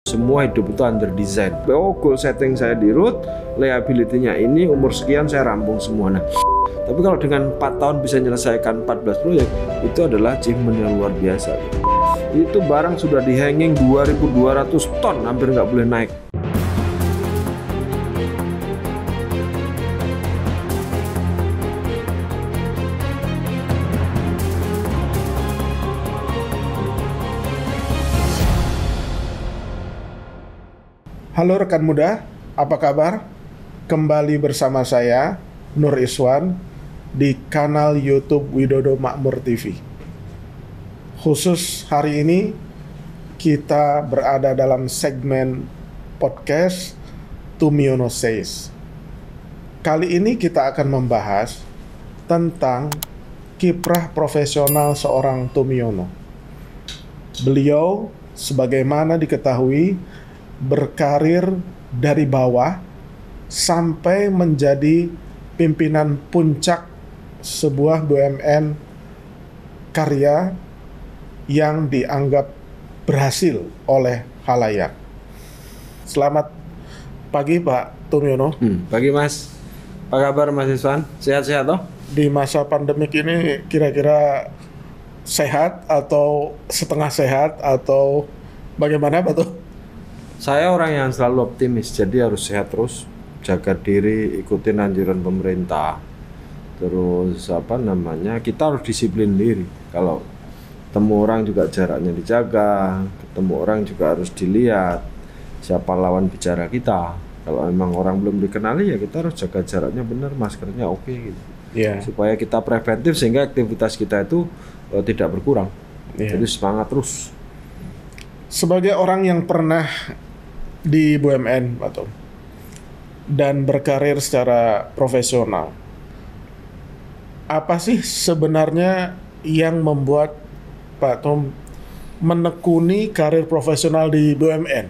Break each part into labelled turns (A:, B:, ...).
A: Semua hidup itu under design. Oh, goal setting saya di root, liability-nya ini umur sekian saya rampung semua. Nah, tapi kalau dengan 4 tahun bisa menyelesaikan 14 proyek, itu adalah achievement yang luar biasa. Itu barang sudah di hanging 2.200 ton, hampir nggak boleh naik.
B: Halo rekan muda, apa kabar? Kembali bersama saya, Nur Iswan, di kanal YouTube Widodo Makmur TV. Khusus hari ini, kita berada dalam segmen podcast Tumiono Says. Kali ini kita akan membahas tentang kiprah profesional seorang Tumiono. Beliau, sebagaimana diketahui, berkarir dari bawah sampai menjadi pimpinan puncak sebuah BUMN karya yang dianggap berhasil oleh khalayak. Selamat pagi Pak Tumiono.
A: Pagi Mas, apa kabar Mas Iswan? Sehat-sehat toh?
B: Di masa pandemik ini kira-kira sehat atau setengah sehat atau bagaimana Pak Tuh?
A: Saya orang yang selalu optimis, jadi harus sehat terus, jaga diri, ikutin anjuran pemerintah. Terus kita harus disiplin diri. Kalau ketemu orang juga jaraknya dijaga, ketemu orang juga harus dilihat siapa lawan bicara kita. Kalau memang orang belum dikenali ya kita harus jaga jaraknya benar, maskernya oke gitu.
B: Yeah.
A: Supaya kita preventif sehingga aktivitas kita itu tidak berkurang.
B: Yeah.
A: Jadi semangat terus.
B: Sebagai orang yang pernah di BUMN Pak Tom dan berkarir secara profesional, apa sih sebenarnya yang membuat Pak Tom menekuni karir profesional di BUMN?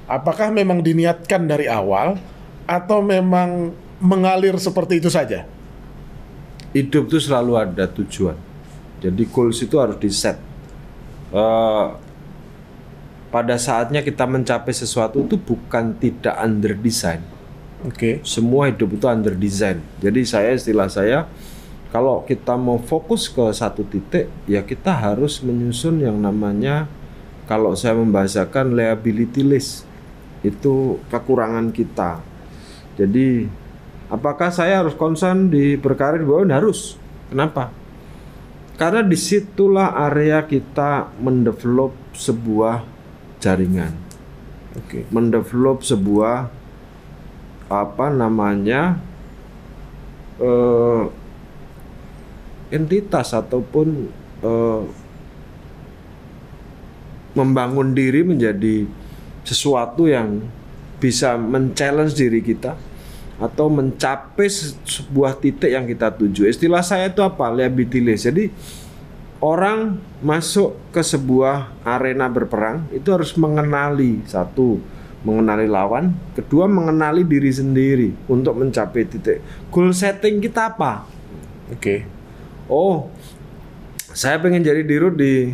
B: Apakah memang diniatkan dari awal atau memang mengalir seperti itu saja?
A: Hidup itu selalu ada tujuan, jadi goals itu harus di set. Pada saatnya kita mencapai sesuatu itu bukan tidak under design.
B: Oke.
A: Semua hidup itu under design. Jadi istilah saya, kalau kita mau fokus ke satu titik, ya kita harus menyusun yang namanya, kalau saya membahasakan liability list. Itu kekurangan kita. Jadi, apakah saya harus concern di berkarir di bawah? Harus. Kenapa? Karena disitulah area kita mendevelop sebuah jaringan, mendevelop sebuah entitas ataupun membangun diri menjadi sesuatu yang bisa men-challenge diri kita atau mencapai sebuah titik yang kita tuju. Istilah saya itu apa? Liability list. Jadi orang masuk ke sebuah arena berperang itu harus mengenali, satu, mengenali lawan, kedua, mengenali diri sendiri untuk mencapai titik. Goal setting kita apa?
B: Oke.
A: Oh, saya pengen jadi dirut di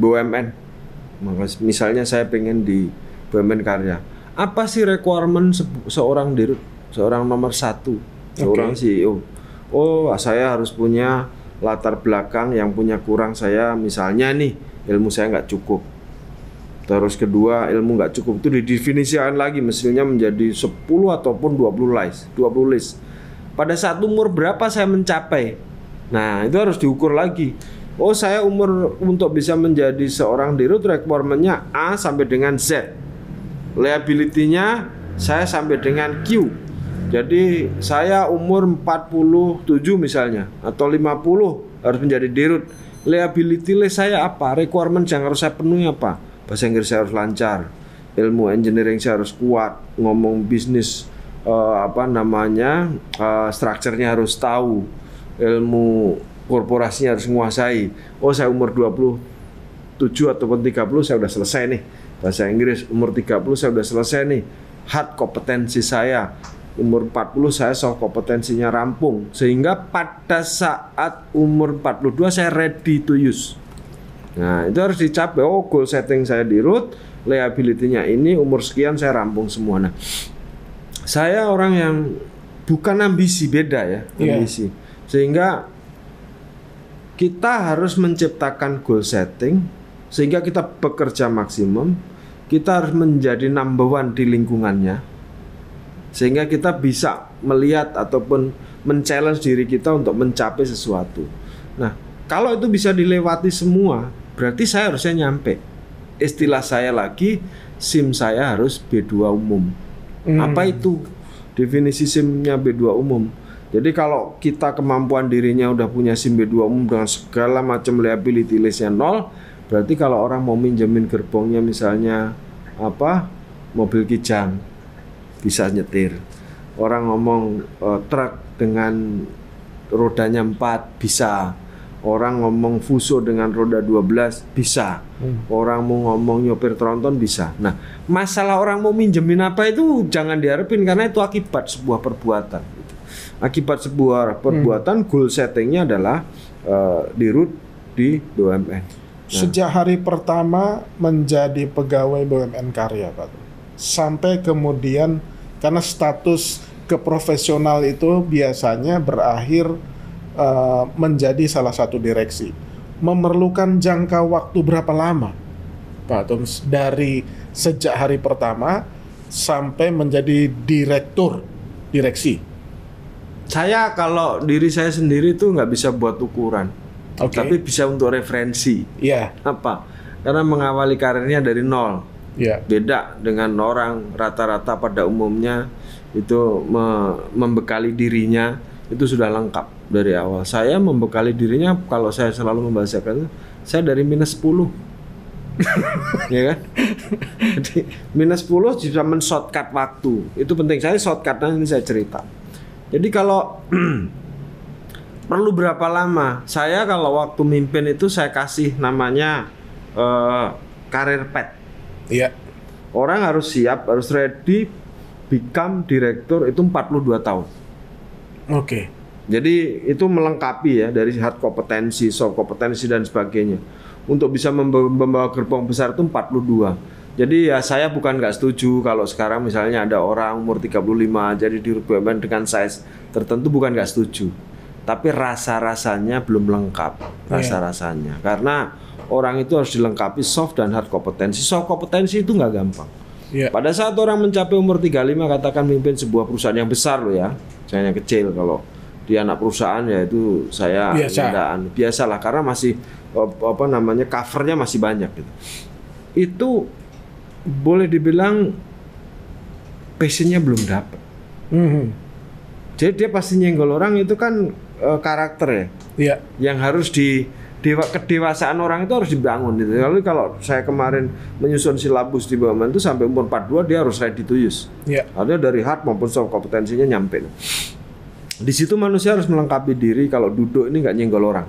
A: BUMN. Misalnya saya pengen di BUMN karya. Apa sih requirement seorang dirut, seorang nomor 1, seorang CEO? Oh, saya harus punya latar belakang yang punya kurang saya, misalnya nih ilmu saya nggak cukup. Terus kedua, ilmu nggak cukup itu didefinisikan lagi mestinya menjadi 10 ataupun 20 list. Pada saat umur berapa saya mencapai? Nah, itu harus diukur lagi. Oh, saya umur untuk bisa menjadi seorang dirut requirement-nya A sampai dengan Z. Liability-nya saya sampai dengan Q. Jadi saya umur 47 misalnya atau 50 harus menjadi dirut. Liability list saya apa? Requirement yang harus saya penuhi apa? Bahasa Inggris saya harus lancar, ilmu engineering saya harus kuat, ngomong bisnis strukturnya harus tahu, ilmu korporasinya harus menguasai. Oh, saya umur 27 ataupun 30 saya udah selesai nih. Bahasa Inggris umur 30 saya udah selesai nih. Hard kompetensi saya. Umur 40 saya soft kompetensinya rampung, sehingga pada saat umur 42 saya ready to use. Nah, itu harus dicapai. Oh, goal setting saya di root, liability-nya ini, umur sekian saya rampung semua. Nah, saya orang yang bukan ambisi, beda ya, ambisi. Sehingga kita harus menciptakan goal setting sehingga kita bekerja maksimum, kita harus menjadi number one di lingkungannya, sehingga kita bisa melihat ataupun men-challenge diri kita untuk mencapai sesuatu. Nah, kalau itu bisa dilewati semua, berarti saya harusnya nyampe. Istilah saya lagi, SIM saya harus B2 umum. Apa itu? Definisi SIM-nya B2 umum. Jadi kalau kita kemampuan dirinya udah punya SIM B2 umum dengan segala macam liability list-nya 0, berarti kalau orang mau minjemin gerbongnya misalnya mobil Kijang, bisa nyetir. Orang ngomong truk dengan rodanya 4, bisa. Orang ngomong Fuso dengan roda 12, bisa. Orang mau ngomong nyopir tronton, bisa. Nah, masalah orang mau minjemin apa itu jangan diharapin, karena itu akibat sebuah perbuatan. Akibat sebuah perbuatan, goal settingnya adalah di root di BUMN. Nah,
B: sejak hari pertama menjadi pegawai BUMN Karya, Pak, sampai kemudian, karena status keprofesional itu biasanya berakhir menjadi salah satu direksi, memerlukan jangka waktu berapa lama, Pak Tum, dari sejak hari pertama sampai menjadi direksi?
A: Saya kalau diri saya sendiri tuh nggak bisa buat ukuran, tapi bisa untuk referensi. Apa? Karena mengawali karirnya dari nol. Beda dengan orang rata-rata pada umumnya itu membekali dirinya itu sudah lengkap dari awal. Saya membekali dirinya, kalau saya selalu membahasakan, saya dari -10. Ya kan? Jadi -10 bisa men-shortcut waktu. Itu penting. Saya shortcut, nanti saya cerita. Jadi kalau perlu berapa lama? Saya kalau waktu mimpin itu saya kasih namanya career path. Orang harus siap, harus ready become direktur itu 42 tahun. Jadi itu melengkapi ya, dari hard kompetensi, soft kompetensi dan sebagainya. Untuk bisa membawa gerbong besar itu 42. Jadi ya saya bukan nggak setuju kalau sekarang misalnya ada orang umur 35 jadi di BUMN dengan size tertentu, bukan nggak setuju. Tapi rasa-rasanya belum lengkap, rasa-rasanya. Karena orang itu harus dilengkapi soft dan hard kompetensi. Soft kompetensi itu nggak gampang. Pada saat orang mencapai umur 35, katakan memimpin sebuah perusahaan yang besar loh ya, jangan yang kecil. Kalau di anak perusahaan ya itu saya biasalah, karena masih covernya masih banyak gitu. Itu boleh dibilang passionnya belum dapat. Jadi dia pasti nyenggol orang, itu kan karakter ya, yang harus kedewasaan orang itu harus dibangun gitu. Lalu kalau saya kemarin menyusun silabus di BUMN itu sampai umur 42 dia harus ready to use. Artinya dari hard maupun soft kompetensinya nyampe. Di situ manusia harus melengkapi diri, kalau duduk ini nggak nyenggol orang.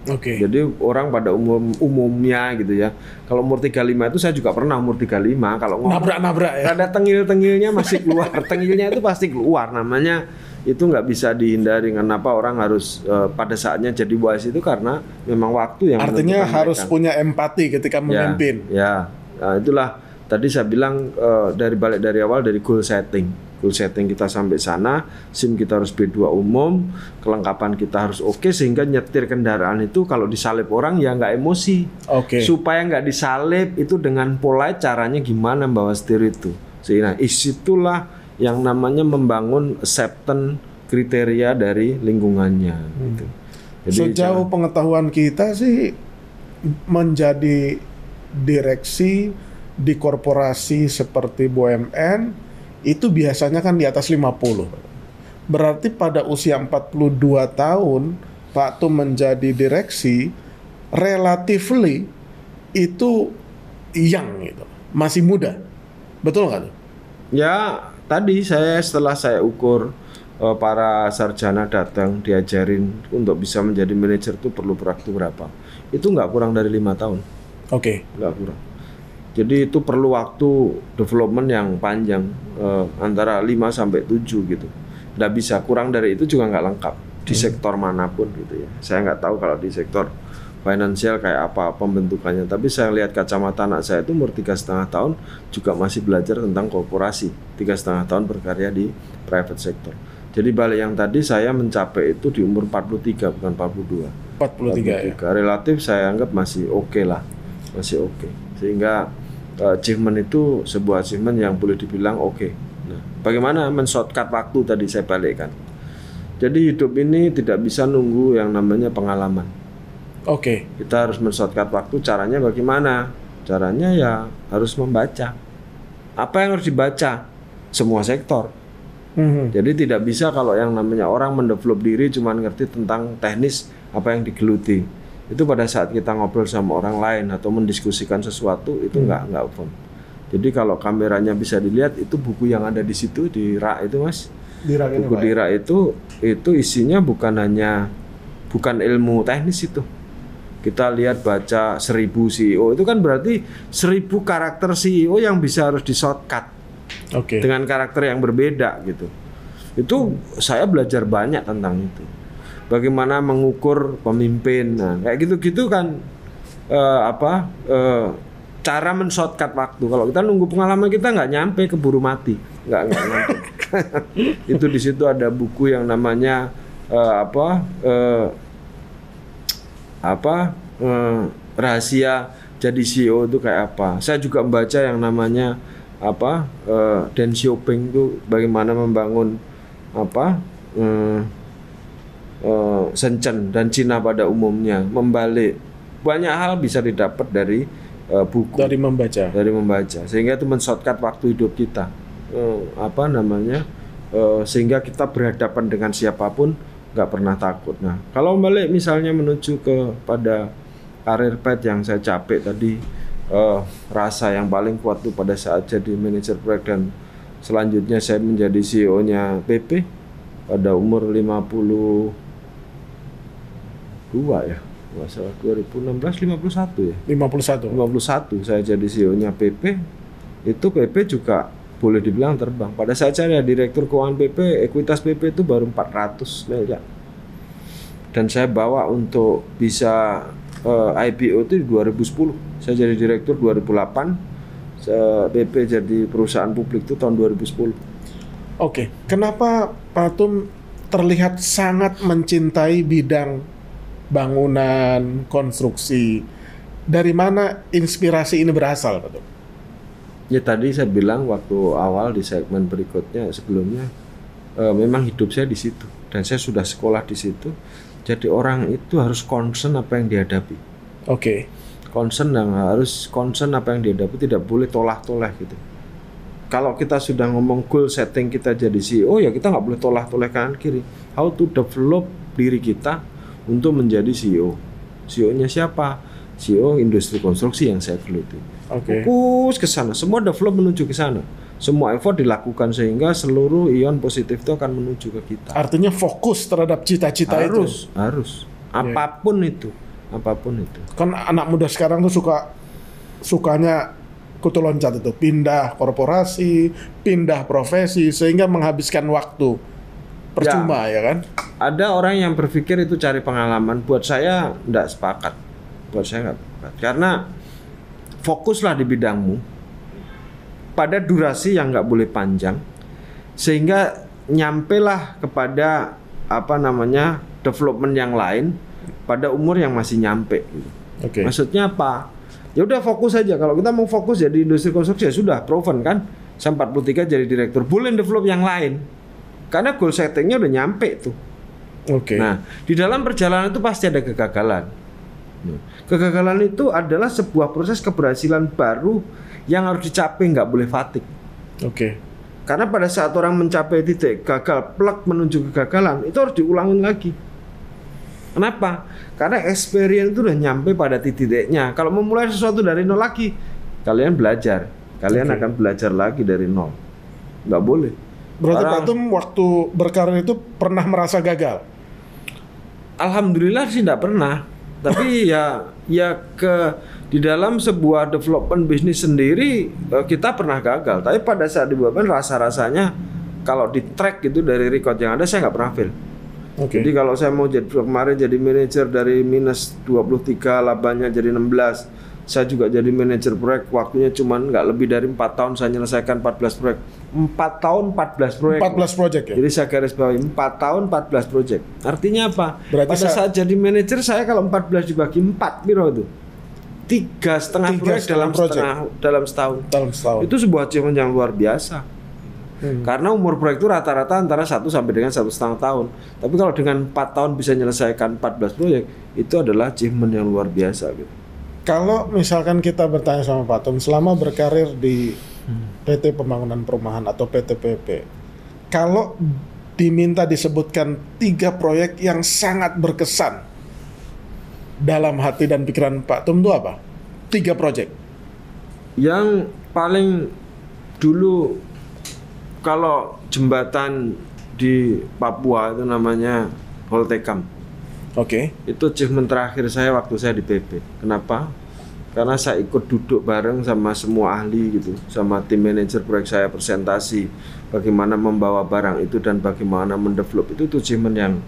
A: Jadi orang pada umumnya gitu ya. Kalau umur 35 itu saya juga pernah umur 35 kalau
B: nabrak-nabrak ya.
A: Ada tengil-tengilnya masih keluar. Tengilnya itu pasti keluar, namanya itu nggak bisa dihindari. Kenapa orang harus pada saatnya jadi wise itu karena memang waktu yang
B: artinya harus punya empati ketika memimpin.
A: Nah, itulah tadi saya bilang dari awal dari goal setting. Goal setting kita sampai sana, SIM kita harus B2 umum, kelengkapan kita harus oke, sehingga nyetir kendaraan itu kalau disalip orang ya nggak emosi. Supaya nggak disalip itu dengan polite, caranya gimana membawa setir itu. Sehingga itulah yang namanya membangun acceptance kriteria dari lingkungannya. Gitu. Jadi,
B: sejauh pengetahuan kita sih, menjadi direksi di korporasi seperti BUMN itu biasanya kan di atas 50. Berarti pada usia 42 tahun Pak Tum menjadi direksi, relatively itu young gitu, masih muda. Betul nggak tuh?
A: Ya, tadi setelah saya ukur para sarjana datang diajarin untuk bisa menjadi manajer itu perlu waktu berapa? Itu nggak kurang dari 5 tahun. Nggak kurang. Jadi itu perlu waktu development yang panjang, antara 5 sampai 7 gitu. Nggak bisa, kurang dari itu juga nggak lengkap di sektor manapun gitu ya. Saya nggak tahu kalau di sektor finansial kayak apa pembentukannya. Tapi saya lihat kacamata anak saya itu umur 3,5 tahun juga masih belajar tentang korporasi. 3,5 tahun berkarya di private sector. Jadi balik yang tadi saya mencapai itu di umur 43 bukan 42.
B: 43 ya.
A: Relatif saya anggap masih oke lah. Masih oke. Sehingga achievement itu sebuah achievement yang boleh dibilang oke. Nah, bagaimana men-shortcut waktu tadi saya balikkan. Jadi hidup ini tidak bisa nunggu yang namanya pengalaman.
B: Oke.
A: Kita harus men-shortcut waktu. Caranya bagaimana? Caranya ya harus membaca. Apa yang harus dibaca? Semua sektor. Jadi tidak bisa kalau yang namanya orang mendevelop diri cuma ngerti tentang teknis apa yang digeluti. Itu pada saat kita ngobrol sama orang lain atau mendiskusikan sesuatu itu nggak firm. Jadi kalau kameranya bisa dilihat itu buku yang ada di situ di rak itu Mas. Buku di rak itu isinya bukan ilmu teknis itu. Kita lihat baca 1000 CEO itu kan berarti 1000 karakter CEO yang bisa harus di shortcut. Dengan karakter yang berbeda gitu. Itu saya belajar banyak tentang itu. Bagaimana mengukur pemimpin. Nah, kayak gitu-gitu kan cara men-shortcut waktu. Kalau kita nunggu pengalaman kita nggak nyampe, keburu mati. Nggak nyampe. Itu di situ ada buku yang namanya rahasia jadi CEO itu kayak apa. Saya juga membaca yang namanya Deng Xiaoping itu bagaimana membangun Shenzhen dan Cina pada umumnya, membalik banyak hal bisa didapat dari buku,
B: dari membaca
A: sehingga itu men-shortcut waktu hidup kita, sehingga kita berhadapan dengan siapapun nggak pernah takut. Nah, kalau balik misalnya menuju kepada karir path yang saya capek tadi, rasa yang paling kuat itu pada saat jadi manajer proyek dan selanjutnya saya menjadi CEO-nya PP pada umur 52 ya, nggak salah 2016 51 ya. 51 saya jadi CEO-nya PP. Itu PP juga boleh dibilang terbang. Pada saat saya direktur keuangan PP, ekuitas PP itu baru 400 miliar. Dan saya bawa untuk bisa IPO itu di 2010. Saya jadi direktur 2008. PP jadi perusahaan publik itu tahun 2010.
B: Oke. Kenapa Pak Tum terlihat sangat mencintai bidang bangunan, konstruksi? Dari mana inspirasi ini berasal, Pak Tum?
A: Ya tadi saya bilang waktu awal di segmen berikutnya sebelumnya, memang hidup saya di situ dan saya sudah sekolah di situ. Jadi orang itu harus concern apa yang dihadapi. Concern apa yang dihadapi, tidak boleh tolah-toleh gitu. Kalau kita sudah ngomong goal setting kita jadi CEO, ya kita nggak boleh tolah-toleh kanan kiri. How to develop diri kita untuk menjadi CEO. CEO-nya siapa? CEO industri konstruksi yang saya geluti. Fokus ke sana, semua develop menuju ke sana. Semua effort dilakukan sehingga seluruh ion positif itu akan menuju ke kita.
B: Artinya fokus terhadap cita-cita itu.
A: Harus. Apapun itu. Kan
B: anak muda sekarang tuh sukanya kutu loncat itu, pindah korporasi, pindah profesi sehingga menghabiskan waktu. Percuma ya kan?
A: Ada orang yang berpikir itu cari pengalaman. Buat saya enggak sepakat. Karena fokuslah di bidangmu pada durasi yang nggak boleh panjang, sehingga nyampelah kepada development yang lain pada umur yang masih nyampe. Maksudnya apa? Ya udah fokus aja. Kalau kita mau fokus jadi industri konstruksi ya sudah proven kan. Saya 43 jadi direktur, boleh develop yang lain. Karena goal settingnya udah nyampe tuh. Nah, di dalam perjalanan itu pasti ada kegagalan. Kegagalan itu adalah sebuah proses keberhasilan baru yang harus dicapai, nggak boleh fatigue. Karena pada saat orang mencapai titik gagal, plek menuju kegagalan, itu harus diulangin lagi. Kenapa? Karena experience itu udah nyampe pada titiknya. Kalau memulai sesuatu dari nol lagi, kalian belajar. Kalian akan belajar lagi dari nol. Nggak boleh.
B: Berarti Pak Tum waktu berkarir itu pernah merasa gagal?
A: Alhamdulillah sih nggak pernah. Tapi di dalam sebuah development bisnis sendiri kita pernah gagal. Tapi pada saat di BUMN rasa-rasanya kalau di track itu dari record yang ada saya nggak pernah fail.
B: Oke.
A: Jadi kalau saya mau jadi kemarin jadi manajer dari minus 23 labanya jadi 16. Saya juga jadi manajer proyek, waktunya cuman nggak lebih dari 4 tahun saya menyelesaikan 14 proyek. 4 tahun 14 proyek.
B: 14 project ya?
A: Jadi saya garis bawahi 4 tahun 14 proyek. Artinya apa?
B: Berarti
A: Pada saat jadi manajer saya kalau 14 dibagi 4 piro itu? 3,5 proyek dalam setahun.
B: Dalam setahun.
A: Itu sebuah achievement yang luar biasa. Karena umur proyek itu rata-rata antara 1 sampai dengan 1,5 tahun. Tapi kalau dengan 4 tahun bisa menyelesaikan 14 proyek, itu adalah achievement yang luar biasa gitu.
B: Kalau misalkan kita bertanya sama Pak Tum, selama berkarir di PT Pembangunan Perumahan atau PTPP, kalau diminta disebutkan 3 proyek yang sangat berkesan dalam hati dan pikiran Pak Tum itu apa? 3 proyek.
A: Yang paling dulu kalau jembatan di Papua itu namanya Holtecam.
B: Oke.
A: Itu achievement terakhir saya waktu saya di PP. Kenapa? Karena saya ikut duduk bareng sama semua ahli gitu, sama tim manajer proyek saya presentasi bagaimana membawa barang itu dan bagaimana mendevelop itu achievement yang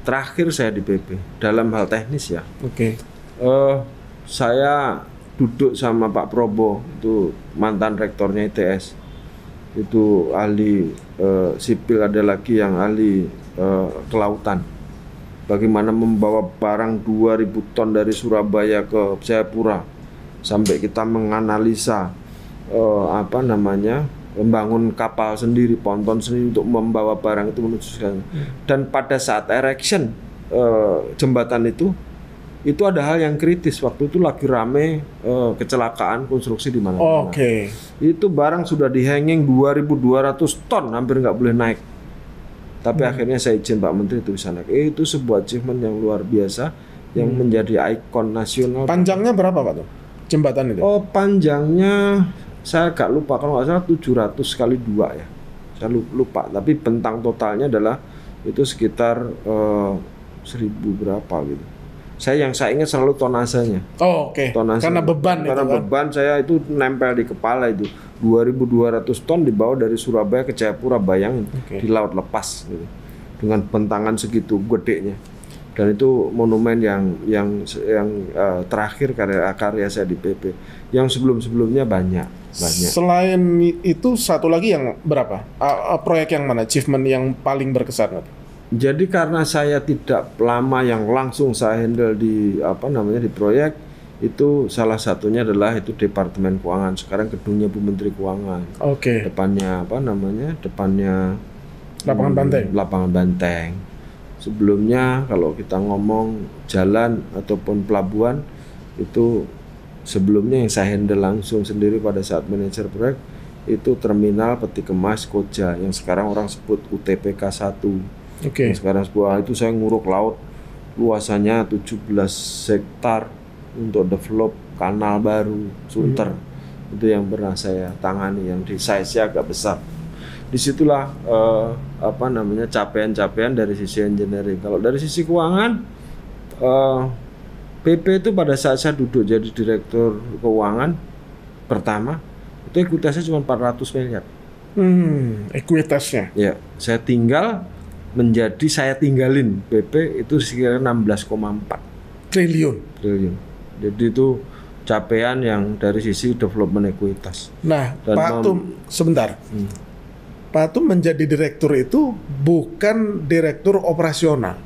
A: terakhir saya di PP dalam hal teknis ya.
B: Oke.
A: Saya duduk sama Pak Probo, itu mantan rektornya ITS, itu ahli sipil, ada lagi yang ahli kelautan. Bagaimana membawa barang 2000 ton dari Surabaya ke Jayapura, sampai kita menganalisa membangun kapal sendiri, ponton sendiri untuk membawa barang itu menuju sana. Dan pada saat erection jembatan itu ada hal yang kritis. Waktu itu lagi rame kecelakaan konstruksi di mana-mana.
B: Oke.
A: Itu barang sudah dihanging 2.200 ton, hampir nggak boleh naik. Tapi akhirnya saya izin Pak Menteri itu bisa naik. Itu sebuah achievement yang luar biasa yang menjadi ikon nasional.
B: Panjangnya berapa Pak Tum? Jembatan itu?
A: Oh, panjangnya saya agak lupa, kalau nggak salah 700 kali 2 ya. Saya lupa, tapi bentang totalnya adalah itu sekitar 1000 berapa gitu. Yang saya ingat selalu tonasenya.
B: Oh, oke.
A: Tonase.
B: Karena beban
A: Karena
B: itu kan?
A: beban saya itu nempel di kepala itu. 2.200 ton dibawa dari Surabaya ke Jayapura, bayangin, di laut lepas gitu. Dengan bentangan segitu gedenya. Dan itu monumen yang terakhir karya saya di PP. Yang sebelum-sebelumnya banyak.
B: Selain itu satu lagi yang berapa? Proyek yang mana? Achievement yang paling berkesan?
A: Jadi karena saya tidak lama yang langsung saya handle di di proyek, itu salah satunya adalah itu Departemen Keuangan. Sekarang gedungnya Bu Menteri Keuangan.
B: Oke.
A: Depannya Depannya
B: Lapangan Banteng.
A: Lapangan Banteng. Sebelumnya kalau kita ngomong jalan ataupun pelabuhan, itu sebelumnya yang saya handle langsung sendiri pada saat manajer proyek itu terminal peti kemas Koja yang sekarang orang sebut UTPK 1.
B: Oke.
A: Sekarang itu saya nguruk laut, luasannya 17 hektar untuk develop kanal baru Sunter. Itu yang pernah saya tangani, yang di size-nya agak besar. Disitulah capaian-capaian dari sisi engineering. Kalau dari sisi keuangan, PP itu pada saat saya duduk jadi direktur keuangan pertama, itu ekuitasnya cuma 400 miliar.
B: Ekuitasnya?
A: Ya, saya tinggalin PP itu sekitar 16,4
B: triliun.
A: Jadi itu capaian yang dari sisi development ekuitas.
B: Nah, Pak Tum, sebentar. Pak Tum menjadi direktur itu bukan direktur operasional,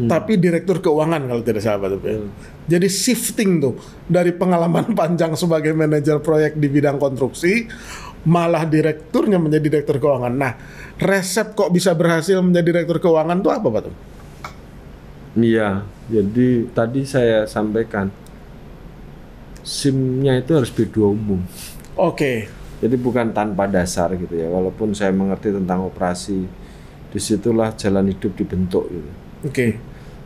B: tapi direktur keuangan kalau tidak salah Pak Tum. Jadi shifting tuh dari pengalaman panjang sebagai manajer proyek di bidang konstruksi, malah direkturnya menjadi direktur keuangan. Nah, resep kok bisa berhasil menjadi direktur keuangan tuh apa Pak Tum?
A: Iya, jadi tadi saya sampaikan SIM-nya itu harus B2 umum.
B: Oke.
A: Jadi bukan tanpa dasar gitu ya. Walaupun saya mengerti tentang operasi, disitulah jalan hidup dibentuk gitu.
B: Oke.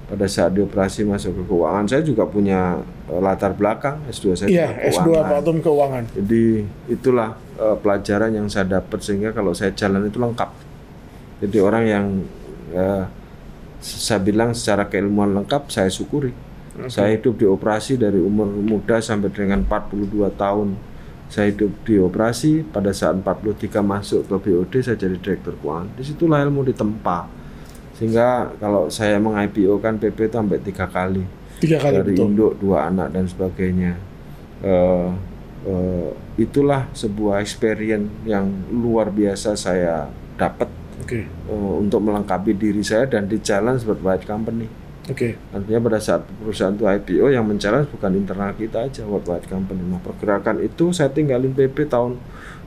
A: Pada saat dioperasi masuk ke keuangan, saya juga punya latar belakang S2 saya.
B: Iya, S2 Pak Tum keuangan.
A: Jadi itulah pelajaran yang saya dapat sehingga kalau saya jalan itu lengkap. Jadi orang yang saya bilang secara keilmuan lengkap, saya syukuri. Saya hidup di operasi dari umur muda sampai dengan 42 tahun. Saya hidup di operasi, pada saat 43 masuk ke BOD saya jadi direktur keuangan. Disitulah ilmu ditempa. Sehingga kalau saya meng-IPO kan PP itu sampai 3 kali.
B: 3 kali
A: Dari
B: betul.
A: induk, 2 anak dan sebagainya. Itulah sebuah experience yang luar biasa saya dapat
B: Oke.
A: untuk melengkapi diri saya dan di challenge worldwide company.
B: Oke.
A: Artinya pada saat perusahaan itu IPO yang men-challenge bukan internal kita aja, worldwide company. Nah, pergerakan itu saya tinggalin PP tahun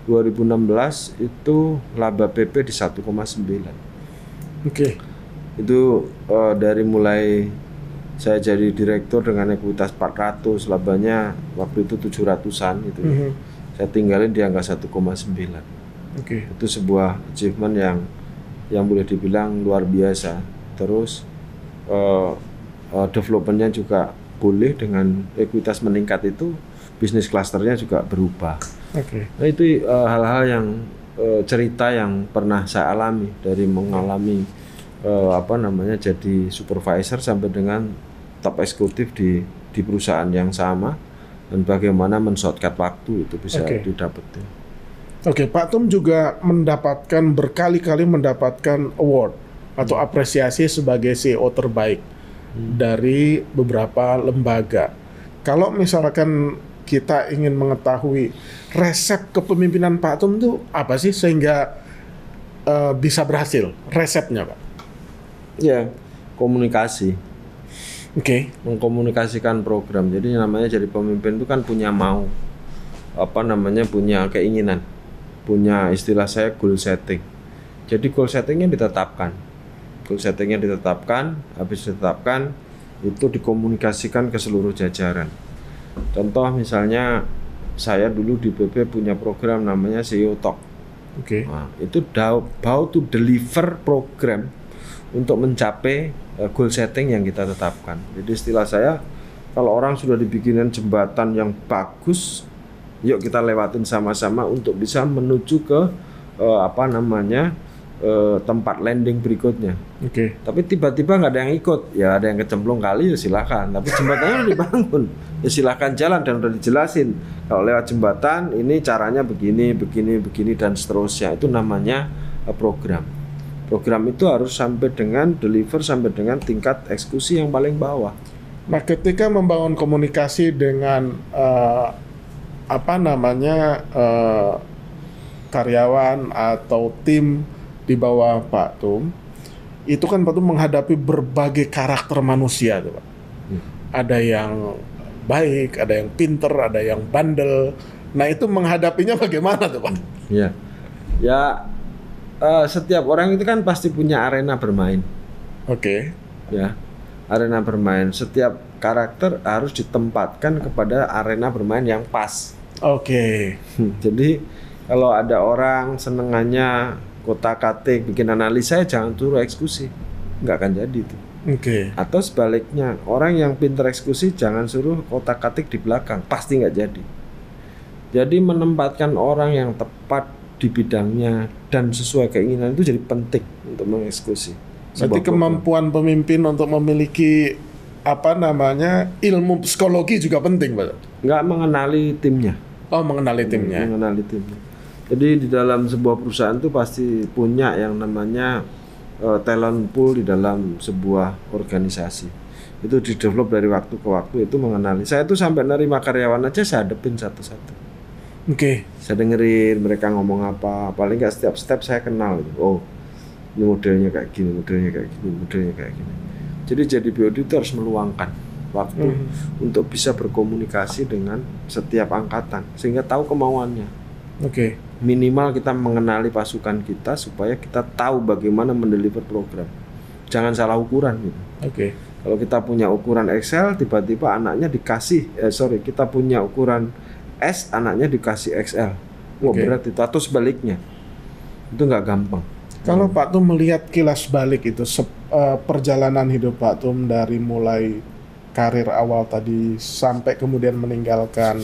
A: 2016 itu laba PP di 1,9.
B: Oke.
A: Itu dari mulai saya jadi direktur dengan ekuitas 400, labanya waktu itu 700-an gitu. Saya tinggalin di angka 1,9.
B: Oke.
A: Itu sebuah achievement yang boleh dibilang luar biasa. Terus developmentnya juga boleh, dengan ekuitas meningkat itu bisnis klasternya juga berubah.
B: Oke.
A: Nah, itu hal-hal yang cerita yang pernah saya alami dari mengalami jadi supervisor sampai dengan top eksekutif di perusahaan yang sama, dan bagaimana men-shortcut waktu itu bisa didapetin.
B: Oke, Pak Tum juga berkali-kali mendapatkan award atau apresiasi sebagai CEO terbaik dari beberapa lembaga. Kalau misalkan kita ingin mengetahui resep kepemimpinan Pak Tum itu apa sih sehingga bisa berhasil? Resepnya, Pak?
A: Ya, komunikasi.
B: Oke.
A: Mengkomunikasikan program. Jadi namanya jadi pemimpin itu kan punya punya keinginan. Punya, istilah saya, goal setting. Jadi goal settingnya ditetapkan. Habis ditetapkan itu dikomunikasikan ke seluruh jajaran. Contoh misalnya saya dulu di BP punya program namanya CEO Talk.
B: Oke.
A: Nah, itu how to deliver program untuk mencapai goal setting yang kita tetapkan. Jadi istilah saya, kalau orang sudah dibikinin jembatan yang bagus, yuk kita lewatin sama-sama untuk bisa menuju ke tempat landing berikutnya.
B: Oke.
A: Tapi tiba-tiba nggak ada yang ikut, ya ada yang kecemplung kali, ya silakan. Tapi jembatannya udah dibangun, ya silakan jalan dan udah dijelasin. Kalau lewat jembatan ini caranya begini dan seterusnya. Itu namanya program. Program itu harus sampai dengan deliver sampai dengan tingkat eksekusi yang paling bawah.
B: Nah, ketika membangun komunikasi dengan karyawan atau tim di bawah Pak Tum, itu kan Pak Tum menghadapi berbagai karakter manusia tuh, Pak. Ada yang baik, ada yang pinter, ada yang bandel. Nah, itu menghadapinya bagaimana tuh, Pak?
A: Ya, setiap orang itu kan pasti punya arena bermain.
B: Oke.
A: Ya, arena bermain. Setiap karakter harus ditempatkan kepada arena bermain yang pas.
B: Oke.
A: Jadi kalau ada orang senengannya kotak-katik, bikin analisa, jangan suruh eksekusi, nggak akan jadi itu.
B: Oke.
A: Atau sebaliknya, orang yang pintar eksekusi jangan suruh kotak-katik di belakang, pasti nggak jadi. Jadi menempatkan orang yang tepat di bidangnya dan sesuai keinginan itu jadi penting untuk mengeksekusi.
B: Berarti kemampuan pemimpin untuk memiliki ilmu psikologi juga penting, Pak.
A: Nggak mengenali timnya.
B: Oh, mengenali timnya.
A: Mengenali timnya. Jadi di dalam sebuah perusahaan itu pasti punya yang namanya talent pool di dalam sebuah organisasi. Itu di-develop dari waktu ke waktu, itu mengenali. Saya tuh sampai nerima karyawan aja saya hadepin satu-satu.
B: Oke.
A: Saya dengerin mereka ngomong apa, paling nggak setiap step saya kenal. Oh, ini modelnya kayak gini, modelnya kayak gini, modelnya kayak gini. Jadi BOD itu harus meluangkan waktu untuk bisa berkomunikasi dengan setiap angkatan sehingga tahu kemauannya.
B: Oke.
A: Minimal kita mengenali pasukan kita supaya kita tahu bagaimana mendeliver program. Jangan salah ukuran gitu.
B: Oke.
A: Kalau kita punya ukuran Excel, tiba-tiba anaknya kita punya ukuran S, anaknya dikasih XL. Wah, berat itu. Atau sebaliknya. Itu nggak gampang.
B: Kalau Pak Tum melihat kilas balik itu perjalanan hidup Pak Tum dari mulai karir awal tadi sampai kemudian meninggalkan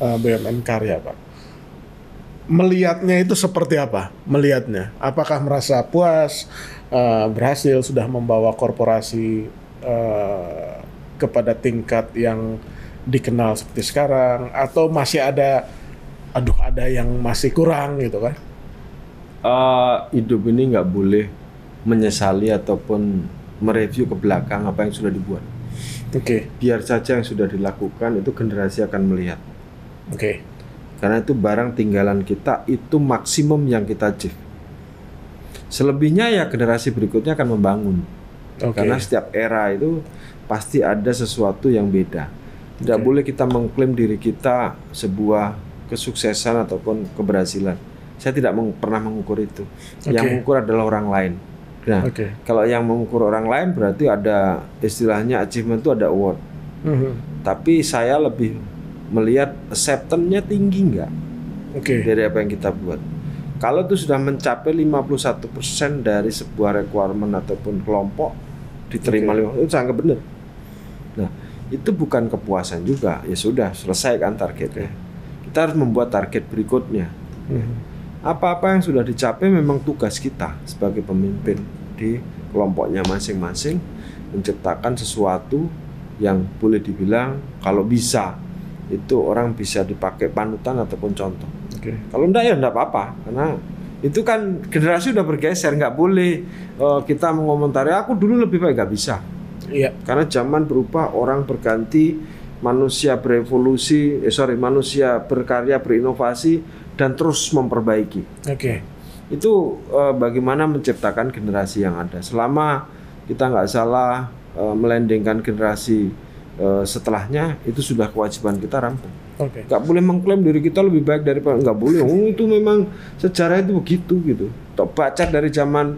B: BUMN Karya, Pak. Melihatnya itu seperti apa? Melihatnya, apakah merasa puas, berhasil sudah membawa korporasi kepada tingkat yang dikenal seperti sekarang, atau masih ada yang masih kurang gitu kan?
A: Hidup ini nggak boleh menyesali ataupun mereview ke belakang apa yang sudah dibuat.
B: Oke.
A: Biar saja yang sudah dilakukan itu generasi akan melihat.
B: Oke.
A: Karena itu barang tinggalan kita, itu maksimum yang kita achieve. Selebihnya ya generasi berikutnya akan membangun.
B: Oke.
A: Karena setiap era itu pasti ada sesuatu yang beda. Tidak
B: Oke.
A: boleh kita mengklaim diri kita sebuah kesuksesan ataupun keberhasilan. Saya tidak pernah mengukur itu. Yang
B: Oke.
A: mengukur adalah orang lain. Nah,
B: Oke.
A: kalau yang mengukur orang lain berarti ada istilahnya achievement itu ada award. Tapi saya lebih melihat acceptance-nya tinggi nggak
B: Oke.
A: dari apa yang kita buat. Kalau itu sudah mencapai 51% dari sebuah requirement ataupun kelompok diterima, itu sangat benar. Nah, itu bukan kepuasan juga. Ya sudah, selesai kan targetnya. Kita harus membuat target berikutnya. Apa-apa yang sudah dicapai memang tugas kita sebagai pemimpin di kelompoknya masing-masing, menciptakan sesuatu yang boleh dibilang kalau bisa itu orang bisa dipakai panutan ataupun contoh.
B: Oke.
A: Kalau enggak ya enggak apa-apa, karena itu kan generasi udah bergeser, nggak boleh kita mengomentari aku dulu lebih baik, nggak bisa.
B: Iya.
A: Karena zaman berubah, orang berganti, manusia berevolusi, manusia berkarya, berinovasi dan terus memperbaiki.
B: Oke.
A: Itu bagaimana menciptakan generasi yang ada. Selama kita nggak salah melandingkan generasi setelahnya, itu sudah kewajiban kita rampung.
B: Oke.
A: Nggak boleh mengklaim diri kita lebih baik daripada, nggak boleh. Itu memang sejarah itu begitu gitu. Tok baca dari zaman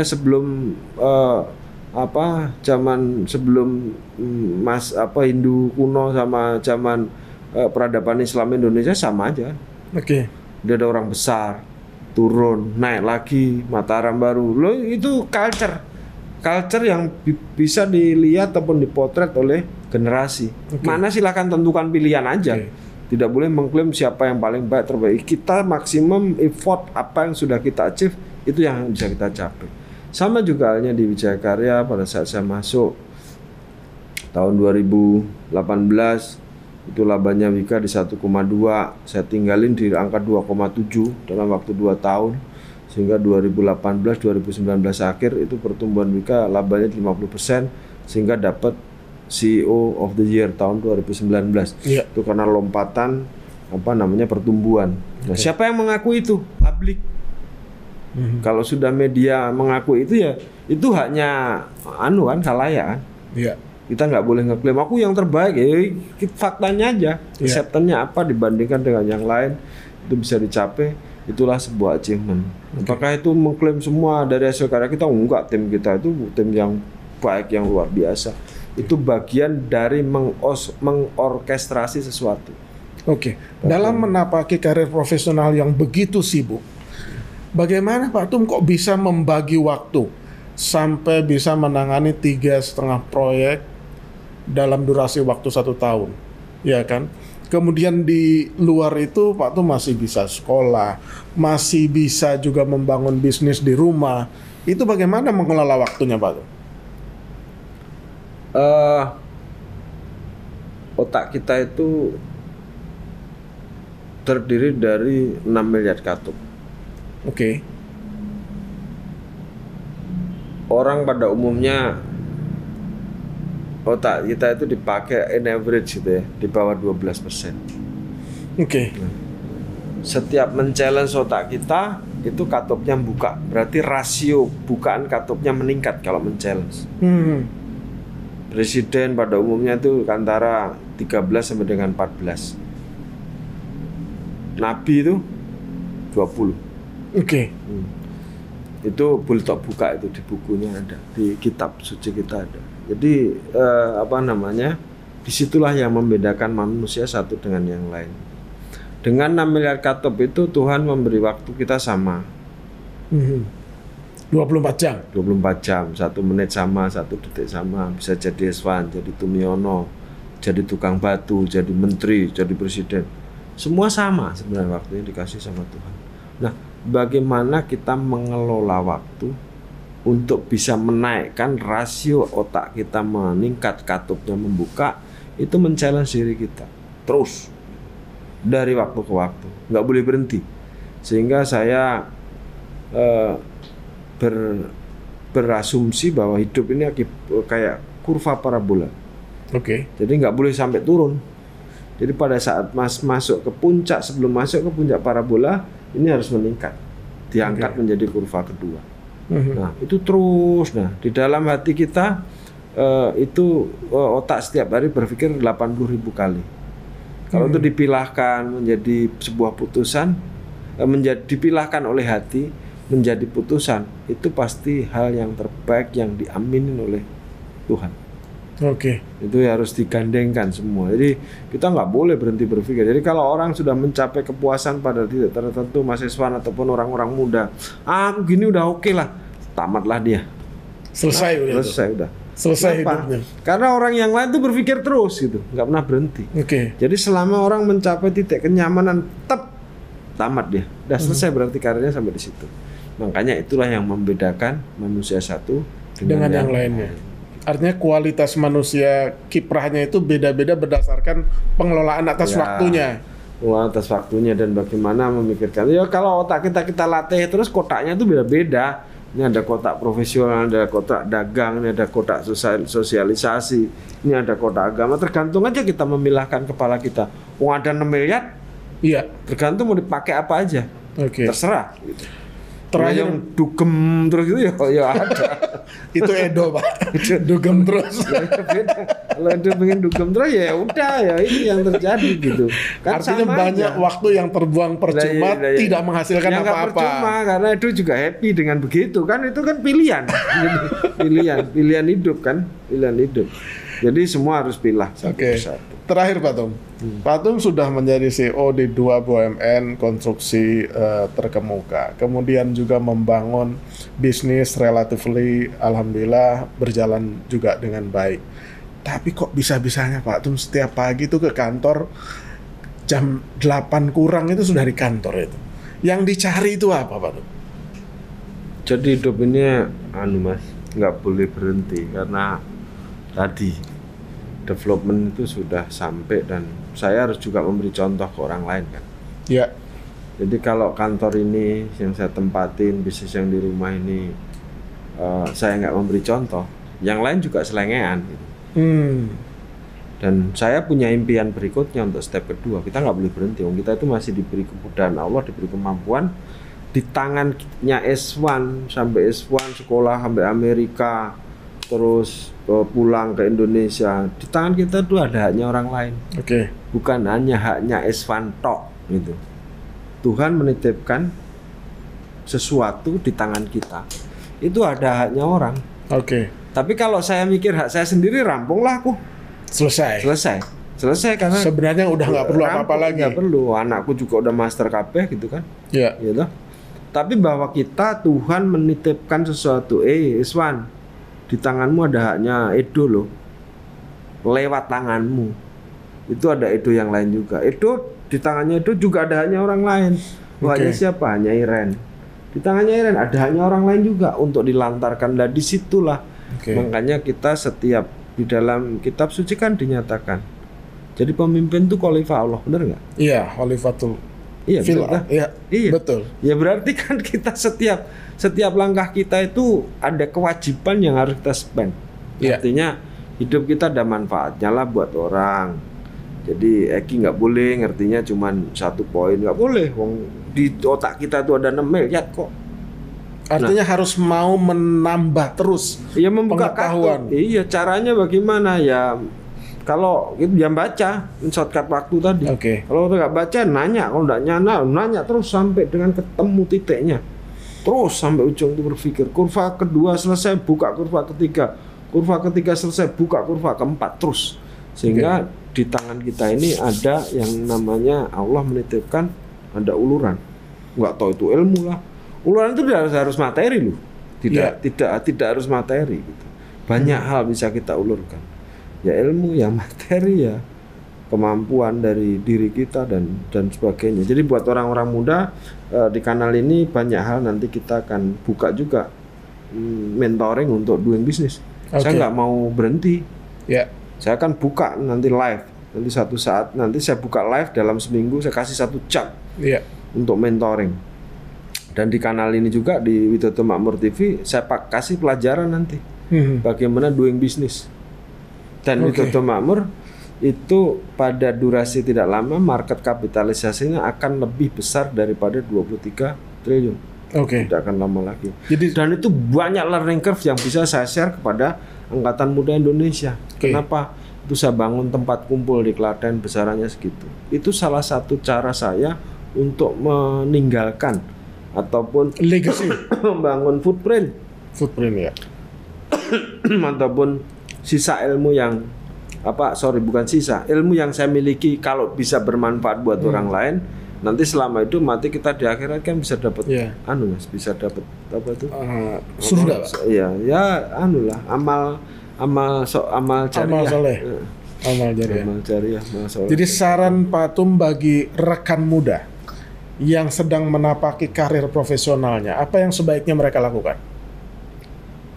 A: sebelum zaman sebelum Hindu kuno sama zaman peradaban Islam Indonesia sama aja.
B: Oke.
A: Dia ada orang besar, turun, naik lagi, Mataram baru. Loh, itu culture yang bisa dilihat ataupun dipotret oleh generasi.
B: Oke.
A: Mana silakan tentukan pilihan aja.
B: Oke.
A: Tidak boleh mengklaim siapa yang paling baik, terbaik. Kita maksimum effort apa yang sudah kita achieve, itu yang bisa kita capai. Sama juga halnya di Wijaya Karya pada saat saya masuk tahun 2018. Itu labanya Wika di 1,2, saya tinggalin di angka 2,7 dalam waktu 2 tahun, sehingga 2018-2019 akhir itu pertumbuhan Wika labanya 50%, sehingga dapat CEO of the Year tahun 2019.
B: Iya.
A: Itu karena lompatan pertumbuhan. Nah, siapa yang mengaku itu? Publik. Kalau sudah media mengaku itu, ya itu haknya khalayak.
B: Iya.
A: Kita nggak boleh ngeklaim aku yang terbaik, faktanya aja, acceptance-nya apa dibandingkan dengan yang lain, itu bisa dicapai, itulah sebuah achievement. Apakah itu mengklaim semua dari hasil karya kita? Enggak, tim kita itu tim yang baik, yang luar biasa. Itu bagian dari mengorkestrasi sesuatu.
B: Oke. Dalam menapaki karir profesional yang begitu sibuk, bagaimana Pak Tum kok bisa membagi waktu sampai bisa menangani 3,5 proyek dalam durasi waktu 1 tahun, ya kan? Kemudian di luar itu Pak Tum masih bisa sekolah, masih bisa juga membangun bisnis di rumah. Itu bagaimana mengelola waktunya Pak Tum?
A: Otak kita itu terdiri dari 6 miliar katup.
B: Oke.
A: Orang pada umumnya otak kita itu dipakai in average gitu ya, di bawah 12%.
B: Oke.
A: Setiap men-challenge otak kita itu katupnya buka, berarti rasio bukaan katupnya meningkat kalau men-challenge. Presiden pada umumnya itu antara 13 sampai dengan 14. Nabi itu 20.
B: Oke.
A: Itu bultok buka, itu di bukunya ada, di kitab suci kita ada. Jadi disitulah yang membedakan manusia satu dengan yang lain. Dengan 6 miliar katup itu Tuhan memberi waktu kita sama.
B: 24 jam.
A: 24 jam, 1 menit sama, 1 detik sama. Bisa jadi Eswan, jadi Tumiono, jadi tukang batu, jadi menteri, jadi presiden. Semua sama sebenarnya waktunya dikasih sama Tuhan. Nah, bagaimana kita mengelola waktu untuk bisa menaikkan rasio otak kita meningkat, katupnya membuka, itu men-challenge diri kita terus dari waktu ke waktu, nggak boleh berhenti. Sehingga saya berasumsi bahwa hidup ini kayak kurva parabola.
B: Oke.
A: Jadi nggak boleh sampai turun. Jadi pada saat masuk ke puncak, sebelum masuk ke puncak parabola, ini harus meningkat, diangkat menjadi kurva kedua. Nah itu terus. Nah di dalam hati kita otak setiap hari berpikir 80.000 kali. Kalau itu dipilahkan menjadi sebuah putusan, dipilahkan oleh hati menjadi putusan, itu pasti hal yang terbaik yang diaminin oleh Tuhan.
B: Oke.
A: Itu harus digandengkan semua. Jadi kita nggak boleh berhenti berpikir. Jadi kalau orang sudah mencapai kepuasan pada titik tertentu, mahasiswa ataupun orang-orang muda, gini udah oke lah, tamatlah dia.
B: Selesai
A: udah.
B: Selesai hidupnya.
A: Karena orang yang lain tuh berpikir terus gitu, nggak pernah berhenti.
B: Oke.
A: Jadi selama orang mencapai titik kenyamanan, tamat dia. Udah selesai berarti karirnya sampai di situ. Makanya itulah yang membedakan manusia satu
B: dengan yang lainnya. Artinya kualitas manusia kiprahnya itu beda-beda berdasarkan pengelolaan atas waktunya.
A: Atas waktunya dan bagaimana memikirkan. Ya kalau otak kita latih terus kotaknya itu beda-beda. Ini ada kotak profesional, ada kotak dagang, ini ada kotak sosialisasi, ini ada kotak agama. Tergantung aja kita memilahkan kepala kita. Ada 6 miliar,
B: iya.
A: Tergantung mau dipakai apa aja. Terserah. Gitu.
B: Terakhir
A: yang dugem terus itu ya ada.
B: Itu Edo Pak. Dugem terus.
A: Beda. Kalau Edo pengen dugem terus ya udah ya ini yang terjadi gitu.
B: Kan artinya banyak waktu yang terbuang percuma tidak menghasilkan apa-apa.
A: Percuma karena Edo juga happy dengan begitu kan, itu kan pilihan. pilihan hidup kan, pilihan hidup. Jadi semua harus pilih satu persatu.
B: Terakhir Pak Tum, Pak Tum sudah menjadi CEO di 2 BUMN konstruksi terkemuka, kemudian juga membangun bisnis relatively alhamdulillah berjalan juga dengan baik. Tapi kok bisa-bisanya Pak Tum setiap pagi itu ke kantor jam 8 kurang itu sudah di kantor itu. Yang dicari itu apa Pak Tum?
A: Jadi hidup ini Mas, nggak boleh berhenti karena tadi development itu sudah sampai dan saya harus juga memberi contoh ke orang lain kan.
B: Ya.
A: Jadi kalau kantor ini yang saya tempatin, bisnis yang di rumah ini saya nggak memberi contoh, yang lain juga selengean gitu. Dan saya punya impian berikutnya untuk step kedua. Kita nggak boleh berhenti. Kita itu masih diberi kemudahan Allah, diberi kemampuan. Di tangannya S1 sampai S1 sekolah sampai Amerika, terus pulang ke Indonesia, di tangan kita tuh ada haknya orang lain. Bukan hanya haknya S1 tok gitu. Tuhan menitipkan sesuatu di tangan kita. Itu ada haknya orang. Tapi kalau saya mikir hak saya sendiri, rampunglah aku. Selesai karena
B: sebenarnya udah nggak perlu apa-apa lagi.
A: Nggak perlu. Anakku juga udah master KB gitu kan.
B: Iya.
A: Gitu. Tapi bahwa kita Tuhan menitipkan sesuatu. Iswan, di tanganmu ada haknya Edo loh. Lewat tanganmu. Itu ada Edo yang lain juga. Edo, di tangannya Edo juga ada haknya orang lain. Haknya siapa? Hanya Iren. Di tangannya Iren ada haknya orang lain juga untuk dilantarkan. Nah disitulah. Makanya kita setiap di dalam kitab suci kan dinyatakan. Jadi pemimpin itu khalifah Allah, benar nggak?
B: Iya, khalifatul.
A: Iya,
B: iya, betul.
A: Ya berarti kan kita setiap langkah kita itu ada kewajiban yang harus kita spend. Artinya hidup kita ada manfaatnya lah buat orang. Jadi Eki nggak boleh ngertinya cuman 1 poin, nggak boleh. Di otak kita tuh ada 6 miliar kok.
B: Artinya harus mau menambah terus.
A: Iya, membuka pengetahuan. Iya, caranya bagaimana ya? Kalau itu jam baca, shortcut waktu tadi. Kalau nggak baca, nanya. Kalau nggak nanya terus sampai dengan ketemu titiknya. Terus sampai ujung itu berpikir. Kurva kedua selesai, buka kurva ketiga. Kurva ketiga selesai, buka kurva keempat. Terus. Sehingga di tangan kita ini ada yang namanya Allah menitipkan ada uluran. Nggak tahu itu ilmu lah. Uluran itu tidak harus materi loh. Tidak harus materi gitu. Banyak hal bisa kita ulurkan. Ya ilmu, ya materi, ya kemampuan dari diri kita dan sebagainya. Jadi buat orang-orang muda di kanal ini banyak hal nanti kita akan buka juga mentoring untuk doing business. Saya nggak mau berhenti. Saya akan buka nanti live. Nanti satu saat nanti saya buka live dalam seminggu saya kasih 1 jam untuk mentoring. Dan di kanal ini juga di Widodo Makmur TV saya kasih pelajaran nanti bagaimana doing business. Dan Widodo Makmur itu pada durasi tidak lama market kapitalisasinya akan lebih besar daripada 23 triliun. Tidak akan lama lagi. Dan itu banyak learning curve yang bisa saya share kepada angkatan muda Indonesia. Kenapa? Itu saya bangun tempat kumpul di Klaten besarannya segitu. Itu salah satu cara saya untuk meninggalkan ataupun
B: legacy,
A: membangun footprint
B: ya,
A: ataupun sisa ilmu yang bukan sisa ilmu yang saya miliki kalau bisa bermanfaat buat orang lain. Nanti selama itu mati kita di akhirat kan bisa dapat Mas, bisa dapat apa itu
B: surga.
A: Ya amal jariah. Amal jariah.
B: Jadi saran Pak Tum bagi rekan muda yang sedang menapaki karir profesionalnya, apa yang sebaiknya mereka lakukan?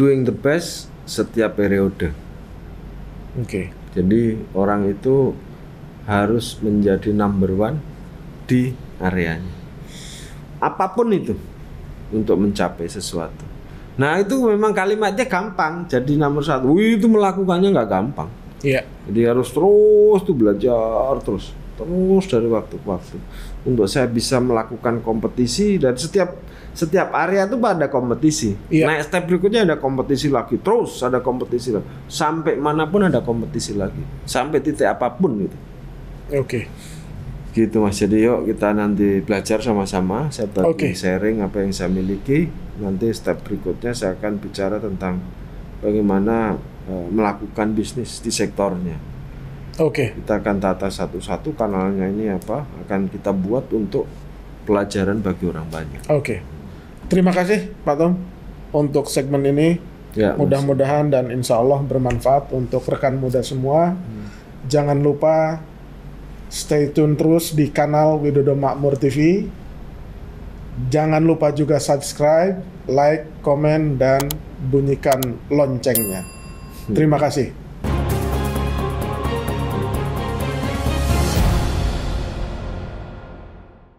A: Doing the best setiap periode. Jadi orang itu harus menjadi number one di areanya. Apapun itu untuk mencapai sesuatu. Nah itu memang kalimatnya gampang. Jadi nomor satu. Itu melakukannya nggak gampang. Jadi harus terus tuh belajar terus dari waktu ke waktu untuk saya bisa melakukan kompetisi. Dan setiap area itu ada kompetisi. Naik step berikutnya ada kompetisi lagi, terus ada kompetisi lagi, sampai manapun ada kompetisi lagi, sampai titik apapun gitu. Gitu Mas. Jadi yuk kita nanti belajar sama-sama. Saya bagi sharing apa yang saya miliki. Nanti step berikutnya saya akan bicara tentang bagaimana melakukan bisnis di sektornya. Kita akan tata satu-satu kanalnya ini apa, akan kita buat untuk pelajaran bagi orang banyak.
B: Terima kasih Pak Tom untuk segmen ini. Mudah-mudahan dan insya Allah bermanfaat untuk rekan muda semua. Jangan lupa stay tune terus di kanal Widodo Makmur TV. Jangan lupa juga subscribe, like, komen, dan bunyikan loncengnya. Terima kasih.